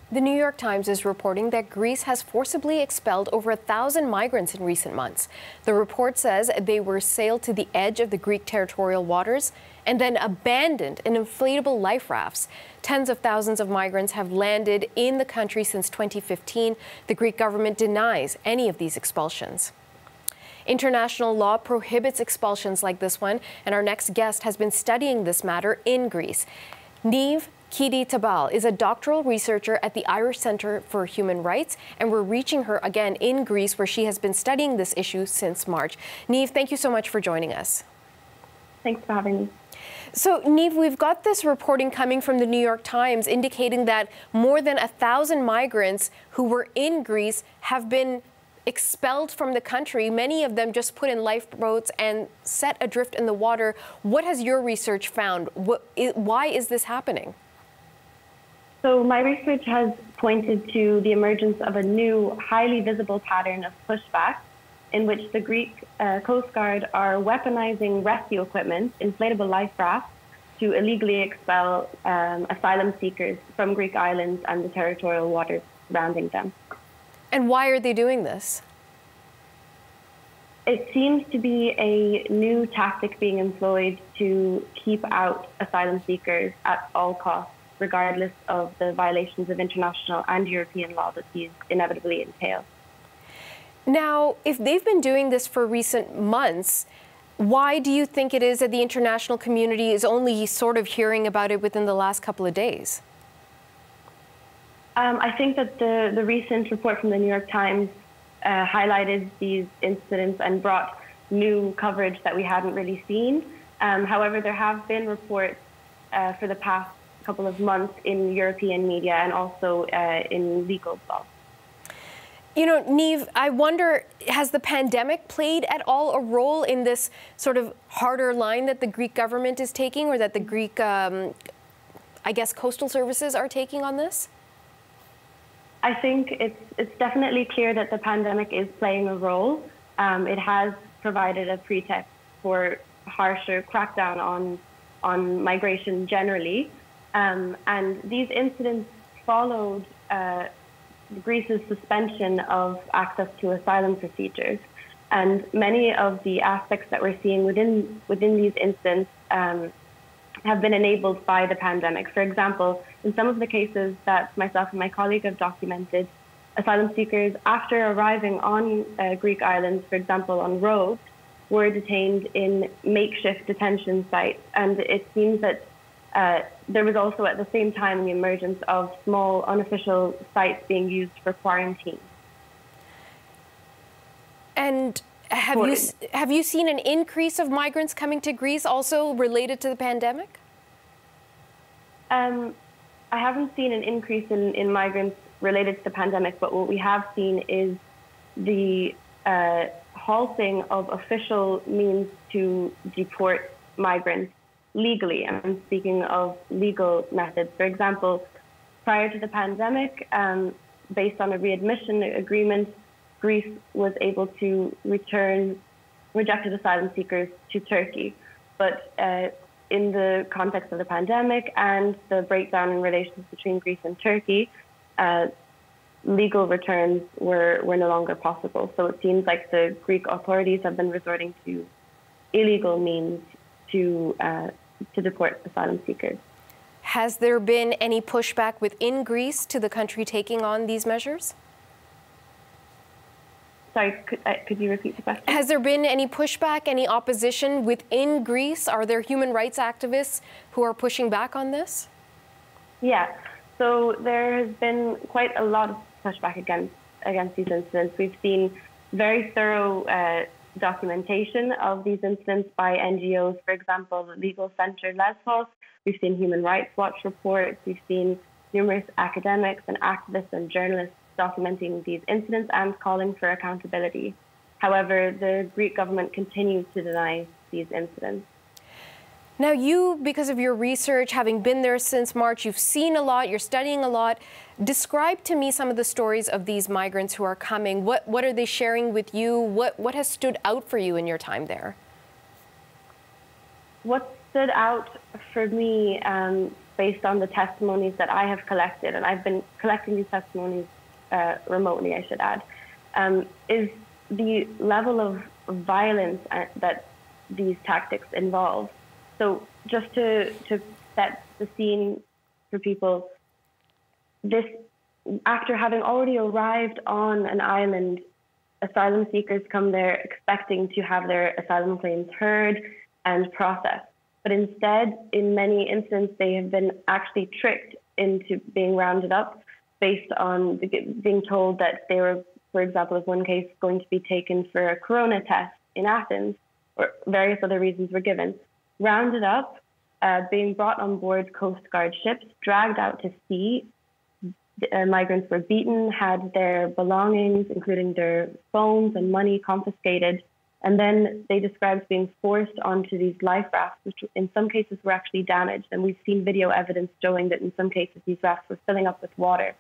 The New York Times is reporting that Greece has forcibly expelled over 1,000 migrants in recent months. The report says they were sailed to the edge of the Greek territorial waters and then abandoned in inflatable life rafts. Tens of thousands of migrants have landed in the country since 2015. The Greek government denies any of these expulsions. International law prohibits expulsions like this one, and our next guest has been studying this matter in Greece. Niamh Kidi-Tabal is a doctoral researcher at the Irish Centre for Human Rights, and we're reaching her again in Greece, where she has been studying this issue since March. Niamh, thank you so much for joining us. Thanks for having me. So, Niamh, we've got this reporting coming from the New York Times indicating that more than 1,000 migrants who were in Greece have been expelled from the country, many of them just put in lifeboats and set adrift in the water. What has your research found? Why is this happening? So my research has pointed to the emergence of a new, highly visible pattern of pushback in which the Greek Coast Guard are weaponizing rescue equipment, inflatable life rafts, to illegally expel asylum seekers from Greek islands and the territorial waters surrounding them. And why are they doing this? It seems to be a new tactic being employed to keep out asylum seekers at all costs, regardless of the violations of international and European law that these inevitably entail. Now, if they've been doing this for recent months, why do you think it is that the international community is only sort of hearing about it within the last couple of days? I think that the recent report from the New York Times highlighted these incidents and brought new coverage that we hadn't really seen. However, there have been reports for the past couple of months in European media and also in legal law. You know, Niamh, I wonder, has the pandemic played at all a role in this sort of harder line that the Greek government is taking, or that the Greek, I guess, coastal services are taking on this? I think it's definitely clear that the pandemic is playing a role. It has provided a pretext for harsher crackdown on migration generally. And these incidents followed Greece's suspension of access to asylum procedures. And many of the aspects that we're seeing within these incidents have been enabled by the pandemic. For example, in some of the cases that myself and my colleague have documented, asylum seekers, after arriving on Greek islands, for example, on Rhodes, were detained in makeshift detention sites. And it seems that there was also at the same time the emergence of small unofficial sites being used for quarantine. And have you seen an increase of migrants coming to Greece also related to the pandemic? I haven't seen an increase in migrants related to the pandemic, but what we have seen is the halting of official means to deport migrants legally. I'm speaking of legal methods. For example, prior to the pandemic, based on a readmission agreement, Greece was able to return rejected asylum seekers to Turkey. But in the context of the pandemic and the breakdown in relations between Greece and Turkey, legal returns were no longer possible. So it seems like the Greek authorities have been resorting to illegal means to deport asylum seekers. Has there been any pushback within Greece to the country taking on these measures? Sorry, could you repeat the question? Has there been any pushback, any opposition within Greece? Are there human rights activists who are pushing back on this? Yeah, so there has been quite a lot of pushback against these incidents. We've seen very thorough documentation of these incidents by NGOs, for example, the Legal Centre Lesbos. We've seen Human Rights Watch reports. We've seen numerous academics and activists and journalists documenting these incidents and calling for accountability. However, the Greek government continues to deny these incidents. Now you, because of your research, having been there since March, you've seen a lot, you're studying a lot. Describe to me some of the stories of these migrants who are coming. What are they sharing with you? What has stood out for you in your time there? What stood out for me based on the testimonies that I have collected, and I've been collecting these testimonies remotely, I should add, is the level of violence that these tactics involve. So just to set the scene for people, after having already arrived on an island, asylum seekers come there expecting to have their asylum claims heard and processed. But instead, in many instances, they have been actually tricked into being rounded up based on being told that they were, for example, in one case, going to be taken for a corona test in Athens, or various other reasons were given, rounded up, being brought on board Coast Guard ships, dragged out to sea. Migrants were beaten, had their belongings, including their phones and money, confiscated. And then they described being forced onto these life rafts, which in some cases were actually damaged. And we've seen video evidence showing that in some cases these rafts were filling up with water,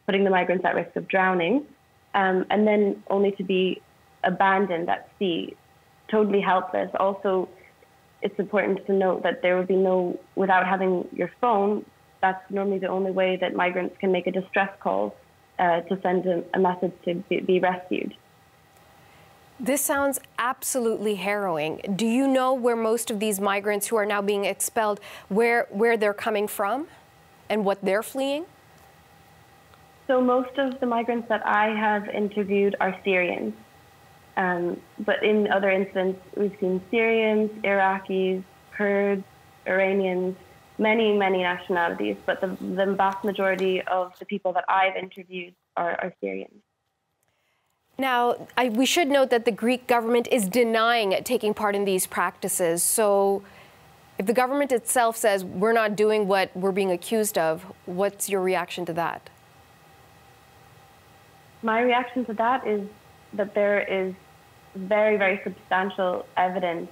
putting the migrants at risk of drowning, and then only to be abandoned at sea, totally helpless. Also, it's important to note that there would be without having your phone, that's normally the only way that migrants can make a distress call to send a message to be rescued. This sounds absolutely harrowing. Do you know where most of these migrants who are now being expelled, where they're coming from and what they're fleeing? So most of the migrants that I have interviewed are Syrians. But in other instances, we've seen Syrians, Iraqis, Kurds, Iranians, many nationalities. But the vast majority of the people that I've interviewed are Syrians. Now, we should note that the Greek government is denying taking part in these practices. So if the government itself says we're not doing what we're being accused of, what's your reaction to that? My reaction to that is that there is very substantial evidence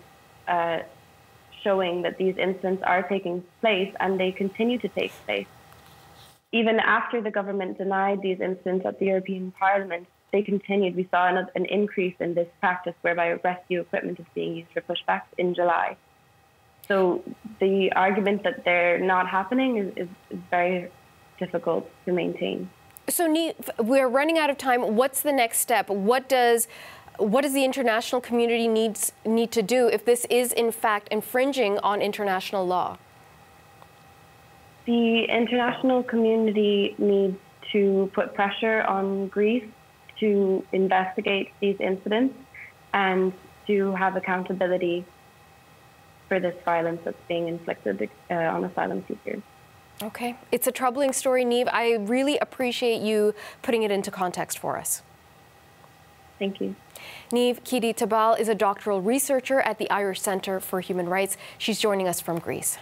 showing that these incidents are taking place, and they continue to take place. Even after the government denied these incidents at the European Parliament, they continued. We saw an increase in this practice whereby rescue equipment is being used for pushbacks in July. So the argument that they're not happening is very difficult to maintain. So Niamh, we're running out of time. What's the next step? What does the international community need to do if this is in fact infringing on international law? The international community needs to put pressure on Greece to investigate these incidents and to have accountability for this violence that's being inflicted on asylum seekers. Okay. It's a troubling story, Niamh. I really appreciate you putting it into context for us. Thank you. Niamh Kidi-Tabal is a doctoral researcher at the Irish Centre for Human Rights. She's joining us from Greece.